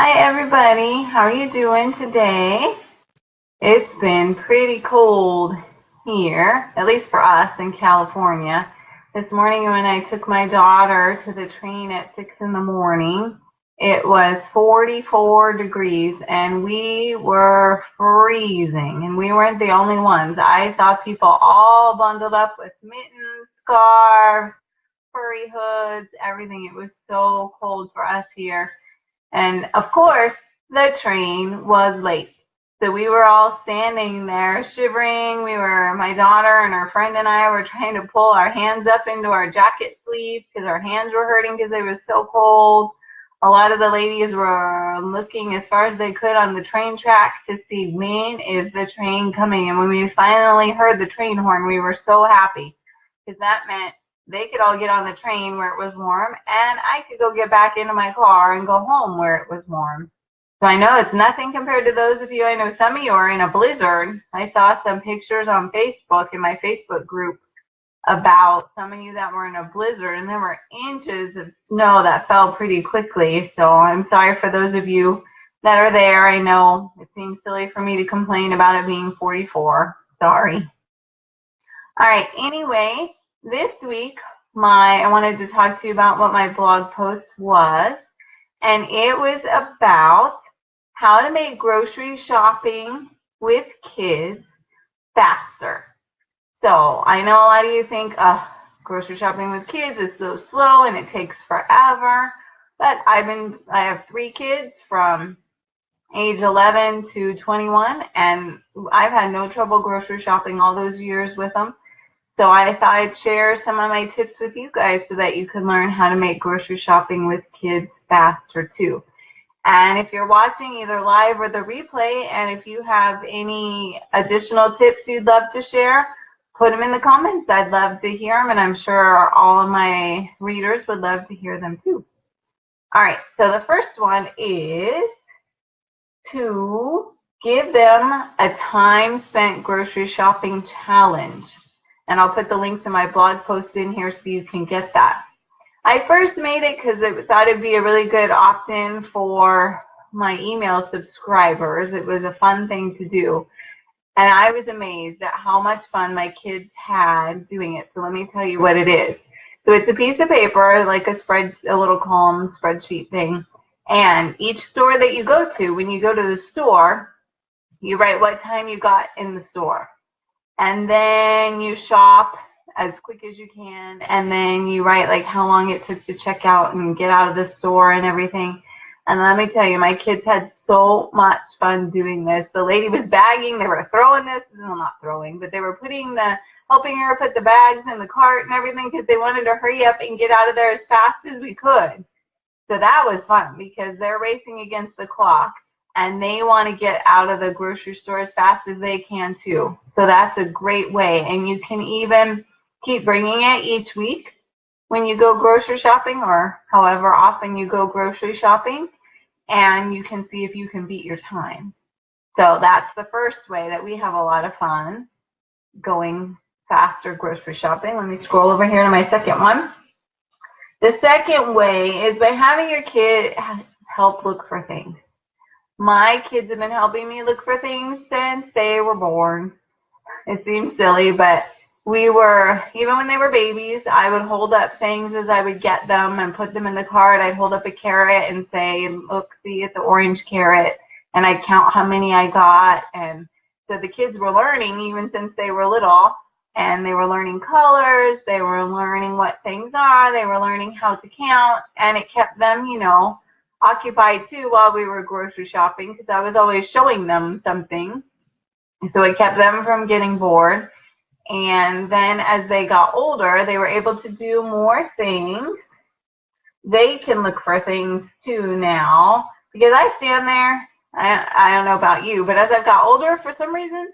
Hi everybody, how are you doing today? It's been pretty cold here, at least for us in California. This morning when I took my daughter to the train at 6 in the morning, it was 44 degrees and we were freezing, and we weren't the only ones. I saw people all bundled up with mittens, scarves, furry hoods, everything. It was so cold for us here. And of course, the train was late. So we were all standing there shivering. My daughter and her friend and I were trying to pull our hands up into our jacket sleeves because our hands were hurting because it was so cold. A lot of the ladies were looking as far as they could on the train tracks to see when is the train coming. And when we finally heard the train horn, we were so happy because that meant they could all get on the train where it was warm, and I could go get back into my car and go home where it was warm. So I know it's nothing compared to those of you. I know some of you are in a blizzard. I saw some pictures on Facebook in my Facebook group about some of you that were in a blizzard, and there were inches of snow that fell pretty quickly. So I'm sorry for those of you that are there. I know it seems silly for me to complain about it being 44. Sorry. All right, anyway, this week I wanted to talk to you about what my blog post was, and it was about how to make grocery shopping with kids faster. So I know a lot of you think, grocery shopping with kids is so slow and it takes forever, but I have 3 kids from age 11 to 21, and I've had no trouble grocery shopping all those years with them. So I thought I'd share some of my tips with you guys so that you can learn how to make grocery shopping with kids faster too. And if you're watching either live or the replay, and if you have any additional tips you'd love to share, put them in the comments. I'd love to hear them, and I'm sure all of my readers would love to hear them too. All right, so the first one is to give them a time spent grocery shopping challenge. And I'll put the link to my blog post in here so you can get that. I first made it because I thought it'd be a really good opt-in for my email subscribers. It was a fun thing to do. And I was amazed at how much fun my kids had doing it. So let me tell you what it is. So it's a piece of paper, like a little column spreadsheet thing. And each store that you go to, when you go to the store, you write what time you got in the store. And then you shop as quick as you can, and then you write like how long it took to check out and get out of the store and everything. And let me tell you, my kids had so much fun doing this. The lady was bagging, they were throwing this, well, not throwing, but they were helping her put the bags in the cart and everything because they wanted to hurry up and get out of there as fast as we could. So that was fun because they're racing against the clock, and they want to get out of the grocery store as fast as they can too. So that's a great way. And you can even keep bringing it each week when you go grocery shopping, or however often you go grocery shopping, and you can see if you can beat your time. So that's the first way that we have a lot of fun going faster grocery shopping. Let me scroll over here to my second one. The second way is by having your kid help look for things. My kids have been helping me look for things since they were born. It seems silly, but even when they were babies, I would hold up things as I would get them and put them in the cart. I'd hold up a carrot and say, look, see, it's an orange carrot. And I'd count how many I got. And so the kids were learning even since they were little. And they were learning colors. They were learning what things are. They were learning how to count. And it kept them, occupied too while we were grocery shopping because I was always showing them something. So it kept them from getting bored. And then as they got older, they were able to do more things. They can look for things too now because I stand there. I don't know about you, but as I've got older, for some reason,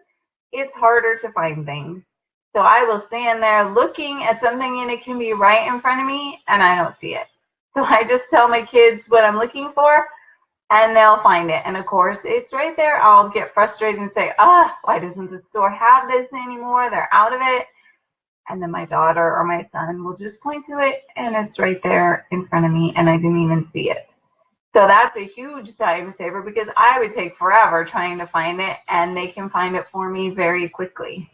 it's harder to find things. So I will stand there looking at something and it can be right in front of me and I don't see it. So I just tell my kids what I'm looking for and they'll find it. And of course, it's right there. I'll get frustrated and say, why doesn't the store have this anymore? They're out of it. And then my daughter or my son will just point to it and it's right there in front of me and I didn't even see it. So that's a huge time saver because I would take forever trying to find it, and they can find it for me very quickly.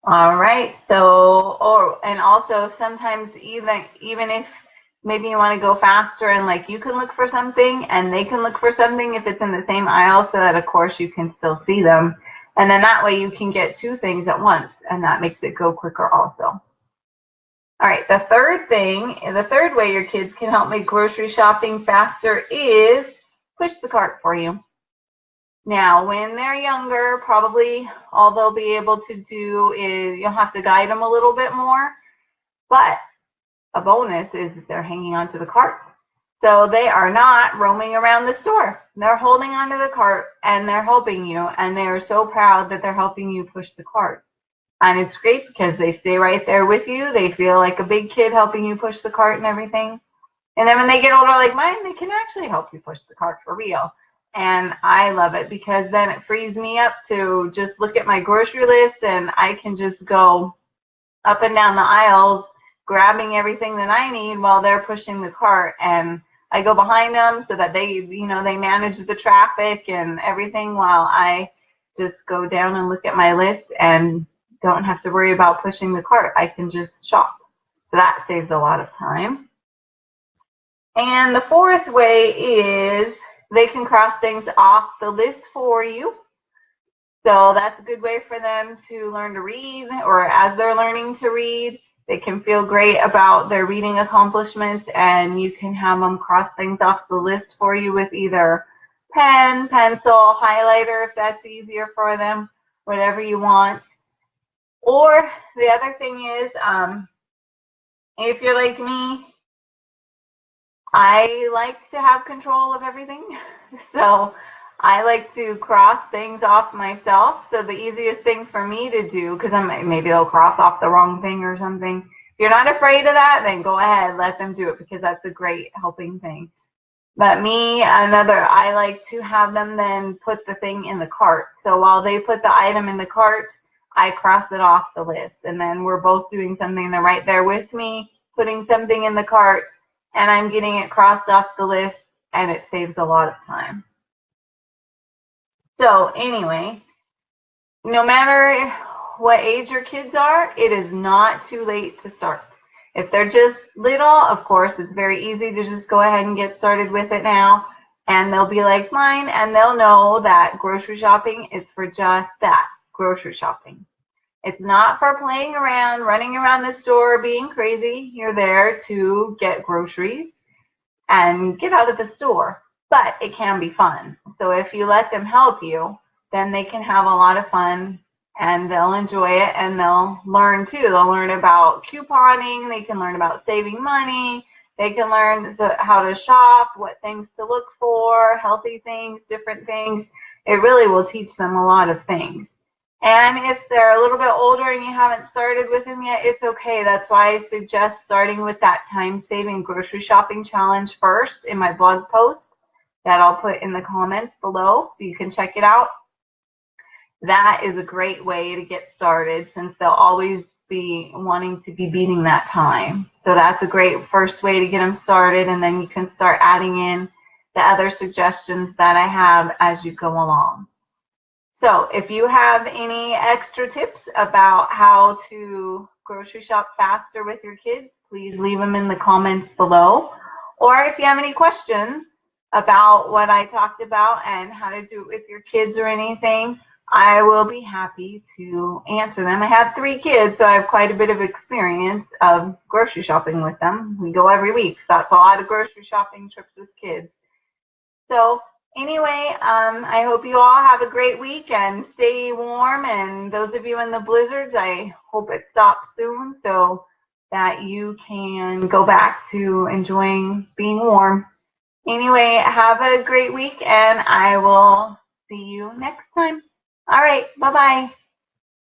All right. So, and also sometimes even if maybe you want to go faster and like you can look for something and they can look for something if it's in the same aisle, so that of course you can still see them. And then that way you can get two things at once, and that makes it go quicker also. All right, the third way your kids can help make grocery shopping faster is push the cart for you. Now, when they're younger, probably all they'll be able to do is you'll have to guide them a little bit more, but a bonus is they're hanging onto the cart. So they are not roaming around the store. They're holding onto the cart and they're helping you, and they are so proud that they're helping you push the cart. And it's great because they stay right there with you. They feel like a big kid helping you push the cart and everything. And then when they get older like mine, they can actually help you push the cart for real. And I love it because then it frees me up to just look at my grocery list, and I can just go up and down the aisles grabbing everything that I need while they're pushing the cart. And I go behind them so that they manage the traffic and everything while I just go down and look at my list and don't have to worry about pushing the cart. I can just shop. So that saves a lot of time. And the fourth way is they can cross things off the list for you. So that's a good way for them to learn to read, or as they're learning to read, they can feel great about their reading accomplishments, and you can have them cross things off the list for you with either pen, pencil, highlighter if that's easier for them, whatever you want. Or the other thing is, if you're like me, I like to have control of everything. So I like to cross things off myself. So the easiest thing for me to do, because maybe they'll cross off the wrong thing or something. If you're not afraid of that, then go ahead, let them do it, because that's a great helping thing. But I like to have them then put the thing in the cart. So while they put the item in the cart, I cross it off the list, and then we're both doing something. They're right there with me, putting something in the cart, and I'm getting it crossed off the list, and it saves a lot of time. So anyway, no matter what age your kids are, it is not too late to start. If they're just little, of course, it's very easy to just go ahead and get started with it now, and they'll be like mine, and they'll know that grocery shopping is for just that. Grocery shopping. It's not for playing around, running around the store, being crazy. You're there to get groceries and get out of the store, but it can be fun. So if you let them help you, then they can have a lot of fun, and they'll enjoy it, and they'll learn too. They'll learn about couponing. They can learn about saving money. They can learn how to shop, what things to look for, healthy things, different things. It really will teach them a lot of things. And if they're a little bit older and you haven't started with them yet, it's okay. That's why I suggest starting with that time-saving grocery shopping challenge first in my blog post that I'll put in the comments below so you can check it out. That is a great way to get started, since they'll always be wanting to be beating that time. So that's a great first way to get them started, and then you can start adding in the other suggestions that I have as you go along. So if you have any extra tips about how to grocery shop faster with your kids, please leave them in the comments below. Or if you have any questions about what I talked about and how to do it with your kids or anything, I will be happy to answer them. I have 3 kids, so I have quite a bit of experience of grocery shopping with them. We go every week, so that's a lot of grocery shopping trips with kids. So anyway, I hope you all have a great week and stay warm. And those of you in the blizzards, I hope it stops soon so that you can go back to enjoying being warm. Anyway, have a great week, and I will see you next time. All right, bye-bye.